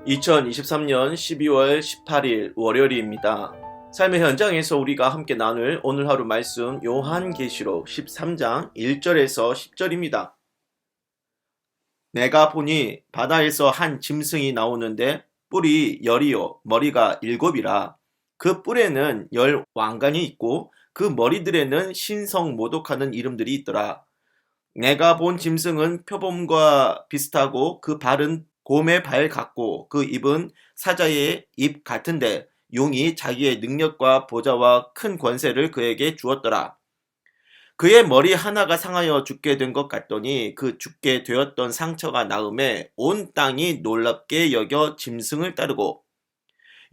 2023년 12월 18일 월요일입니다. 삶의 현장에서 우리가 함께 나눌 오늘 하루 말씀 요한계시록 13장 1절에서 10절입니다. 내가 보니 바다에서 한 짐승이 나오는데 뿔이 10이요 머리가 7이라. 그 뿔에는 10 왕관이 있고 그 머리들에는 신성 모독하는 이름들이 있더라. 내가 본 짐승은 표범과 비슷하고 그 발은 곰의 발 같고 그 입은 사자의 입 같은데 용이 자기의 능력과 보좌와 큰 권세를 그에게 주었더라. 그의 머리 하나가 상하여 죽게 된 것 같더니 그 죽게 되었던 상처가 나음에 온 땅이 놀랍게 여겨 짐승을 따르고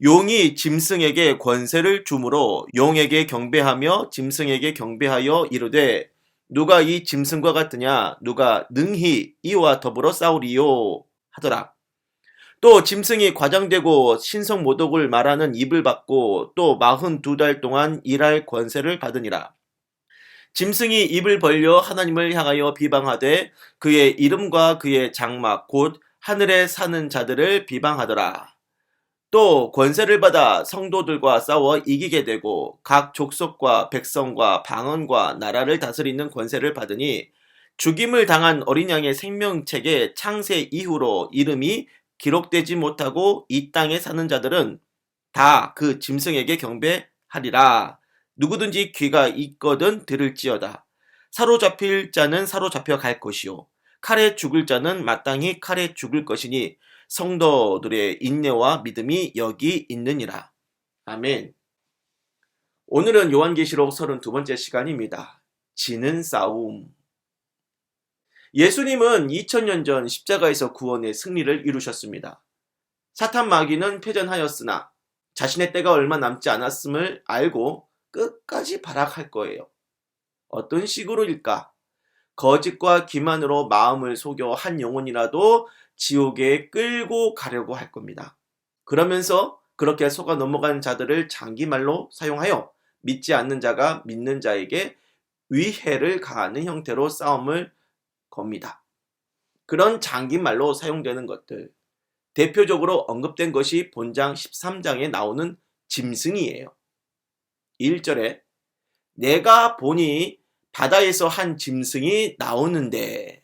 용이 짐승에게 권세를 주므로 용에게 경배하며 짐승에게 경배하여 이르되 누가 이 짐승과 같으냐 누가 능히 이와 더불어 싸우리요 하더라. 또 짐승이 과장되고 신성 모독을 말하는 입을 받고 또 42달 동안 일할 권세를 받으니라. 짐승이 입을 벌려 하나님을 향하여 비방하되 그의 이름과 그의 장막 곧 하늘에 사는 자들을 비방하더라. 또 권세를 받아 성도들과 싸워 이기게 되고 각 족속과 백성과 방언과 나라를 다스리는 권세를 받으니 죽임을 당한 어린 양의 생명책에 창세 이후로 이름이 기록되지 못하고 이 땅에 사는 자들은 다 그 짐승에게 경배하리라. 누구든지 귀가 있거든 들을지어다. 사로잡힐 자는 사로잡혀 갈 것이요 칼에 죽을 자는 마땅히 칼에 죽을 것이니 성도들의 인내와 믿음이 여기 있느니라. 아멘. 오늘은 요한계시록 32번째 시간입니다. 지는 싸움. 예수님은 2000년 전 십자가에서 구원의 승리를 이루셨습니다. 사탄 마귀는 패전하였으나 자신의 때가 얼마 남지 않았음을 알고 끝까지 발악할 거예요. 어떤 식으로일까? 거짓과 기만으로 마음을 속여 한 영혼이라도 지옥에 끌고 가려고 할 겁니다. 그러면서 그렇게 속아 넘어간 자들을 장기말로 사용하여 믿지 않는 자가 믿는 자에게 위해를 가하는 형태로 싸움을 겁니다. 그런 장기말로 사용되는 것들, 대표적으로 언급된 것이 본장 13장에 나오는 짐승이에요. 1절에 내가 보니 바다에서 한 짐승이 나오는데,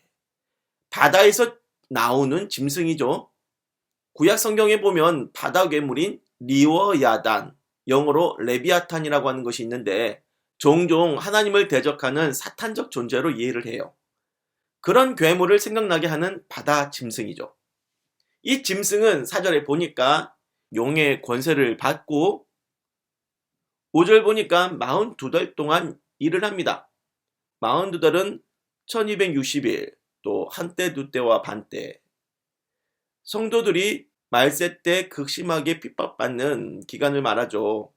바다에서 나오는 짐승이죠. 구약 성경에 보면 바다 괴물인 리워야단, 영어로 레비아탄이라고 하는 것이 있는데 종종 하나님을 대적하는 사탄적 존재로 이해를 해요. 그런 괴물을 생각나게 하는 바다 짐승이죠. 이 짐승은 4절에 보니까 용의 권세를 받고 5절 보니까 42달 동안 일을 합니다. 42달은 1260일, 또 한때 두때와 반때. 성도들이 말세 때 극심하게 핍박받는 기간을 말하죠.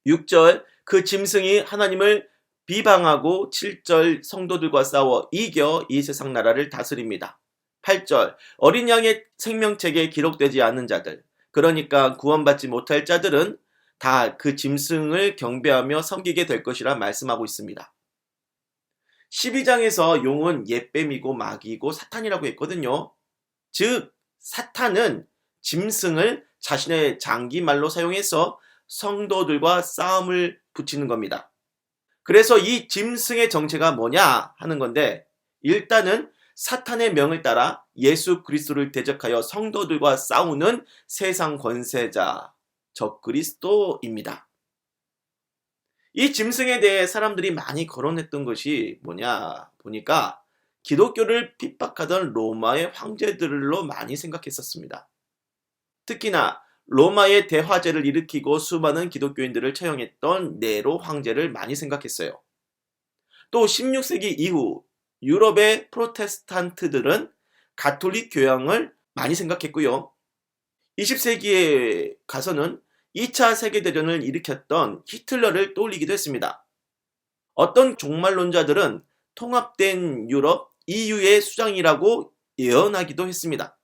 6절 그 짐승이 하나님을 비방하고 7절 성도들과 싸워 이겨 이 세상 나라를 다스립니다. 8절 어린 양의 생명책에 기록되지 않은 자들, 그러니까 구원받지 못할 자들은 다 그 짐승을 경배하며 섬기게 될 것이라 말씀하고 있습니다. 12장에서 용은 옛뱀이고 마귀고 사탄이라고 했거든요. 즉 사탄은 짐승을 자신의 장기말로 사용해서 성도들과 싸움을 붙이는 겁니다. 그래서 이 짐승의 정체가 뭐냐 하는 건데, 일단은 사탄의 명을 따라 예수 그리스도를 대적하여 성도들과 싸우는 세상 권세자 적그리스도입니다. 이 짐승에 대해 사람들이 많이 거론했던 것이 뭐냐 보니까 기독교를 핍박하던 로마의 황제들로 많이 생각했었습니다. 특히나 로마의 대화재를 일으키고 수많은 기독교인들을 처형했던 네로 황제를 많이 생각했어요. 또 16세기 이후 유럽의 프로테스탄트들은 가톨릭 교양을 많이 생각했고요. 20세기에 가서는 2차 세계대전을 일으켰던 히틀러를 떠올리기도 했습니다. 어떤 종말론자들은 통합된 유럽 EU의 수장이라고 예언하기도 했습니다.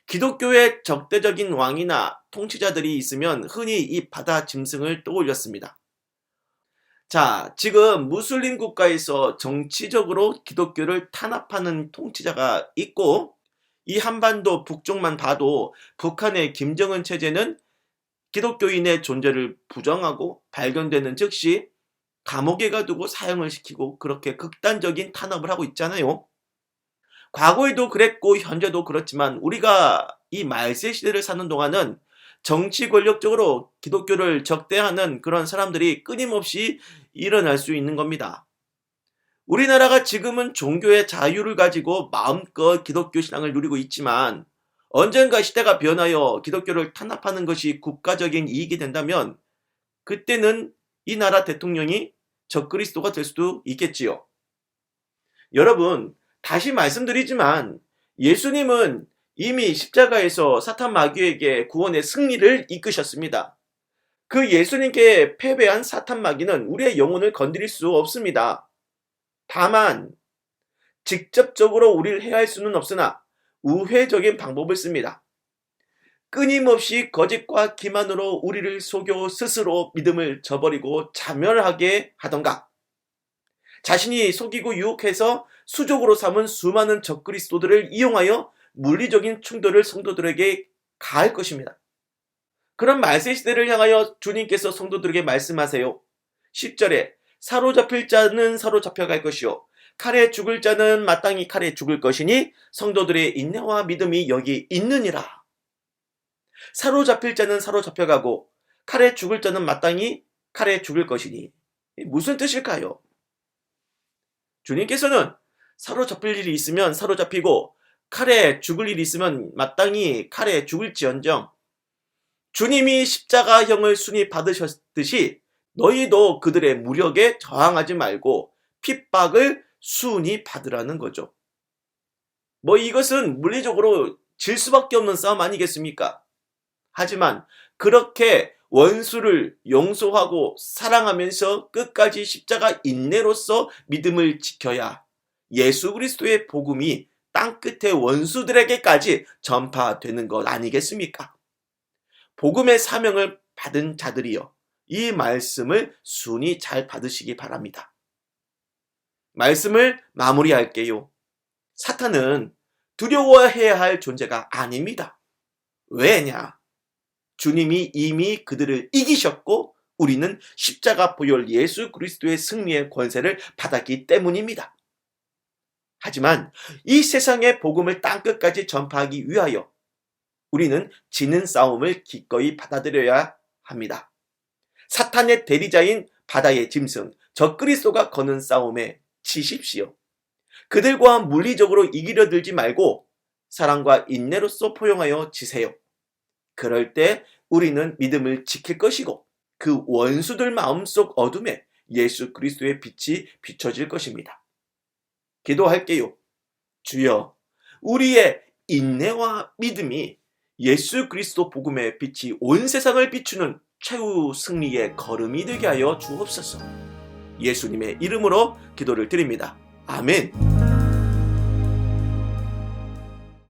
기독교의 적대적인 왕이나 통치자들이 있으면 흔히 이 바다 짐승을 떠올렸습니다. 자, 지금 무슬림 국가에서 정치적으로 기독교를 탄압하는 통치자가 있고 이 한반도 북쪽만 봐도 북한의 김정은 체제는 기독교인의 존재를 부정하고 발견되는 즉시 감옥에 가두고 사형을 시키고 그렇게 극단적인 탄압을 하고 있잖아요. 과거에도 그랬고 현재도 그렇지만 우리가 이 말세 시대를 사는 동안은 정치 권력적으로 기독교를 적대하는 그런 사람들이 끊임없이 일어날 수 있는 겁니다. 우리나라가 지금은 종교의 자유를 가지고 마음껏 기독교 신앙을 누리고 있지만 언젠가 시대가 변하여 기독교를 탄압하는 것이 국가적인 이익이 된다면 그때는 이 나라 대통령이 적그리스도가 될 수도 있겠지요. 여러분, 다시 말씀드리지만 예수님은 이미 십자가에서 사탄 마귀에게 구원의 승리를 이끄셨습니다. 그 예수님께 패배한 사탄 마귀는 우리의 영혼을 건드릴 수 없습니다. 다만 직접적으로 우리를 해할 수는 없으나 우회적인 방법을 씁니다. 끊임없이 거짓과 기만으로 우리를 속여 스스로 믿음을 저버리고 자멸하게 하던가, 자신이 속이고 유혹해서 수족으로 삼은 수많은 적그리스도들을 이용하여 물리적인 충돌을 성도들에게 가할 것입니다. 그런 말세 시대를 향하여 주님께서 성도들에게 말씀하세요. 10절에 사로잡힐 자는 사로잡혀갈 것이요 칼에 죽을 자는 마땅히 칼에 죽을 것이니 성도들의 인내와 믿음이 여기 있느니라. 사로잡힐 자는 사로잡혀가고 칼에 죽을 자는 마땅히 칼에 죽을 것이니 무슨 뜻일까요? 주님께서는 사로잡힐 일이 있으면 사로잡히고 칼에 죽을 일이 있으면 마땅히 칼에 죽을지언정 주님이 십자가형을 순히 받으셨듯이 너희도 그들의 무력에 저항하지 말고 핍박을 순히 받으라는 거죠. 이것은 물리적으로 질 수밖에 없는 싸움 아니겠습니까? 하지만 그렇게 원수를 용서하고 사랑하면서 끝까지 십자가 인내로서 믿음을 지켜야 예수 그리스도의 복음이 땅끝의 원수들에게까지 전파되는 것 아니겠습니까? 복음의 사명을 받은 자들이여 이 말씀을 순히 잘 받으시기 바랍니다. 말씀을 마무리할게요. 사탄은 두려워해야 할 존재가 아닙니다. 왜냐? 주님이 이미 그들을 이기셨고 우리는 십자가 보혈 예수 그리스도의 승리의 권세를 받았기 때문입니다. 하지만 이 세상의 복음을 땅끝까지 전파하기 위하여 우리는 지는 싸움을 기꺼이 받아들여야 합니다. 사탄의 대리자인 바다의 짐승 적그리스도가 거는 싸움에 지십시오. 그들과 물리적으로 이기려 들지 말고 사랑과 인내로서 포용하여 지세요. 그럴 때 우리는 믿음을 지킬 것이고 그 원수들 마음속 어둠에 예수 그리스도의 빛이 비춰질 것입니다. 기도할게요. 주여, 우리의 인내와 믿음이 예수 그리스도 복음의 빛이 온 세상을 비추는 최후 승리의 걸음이 되게 하여 주옵소서. 예수님의 이름으로 기도를 드립니다. 아멘.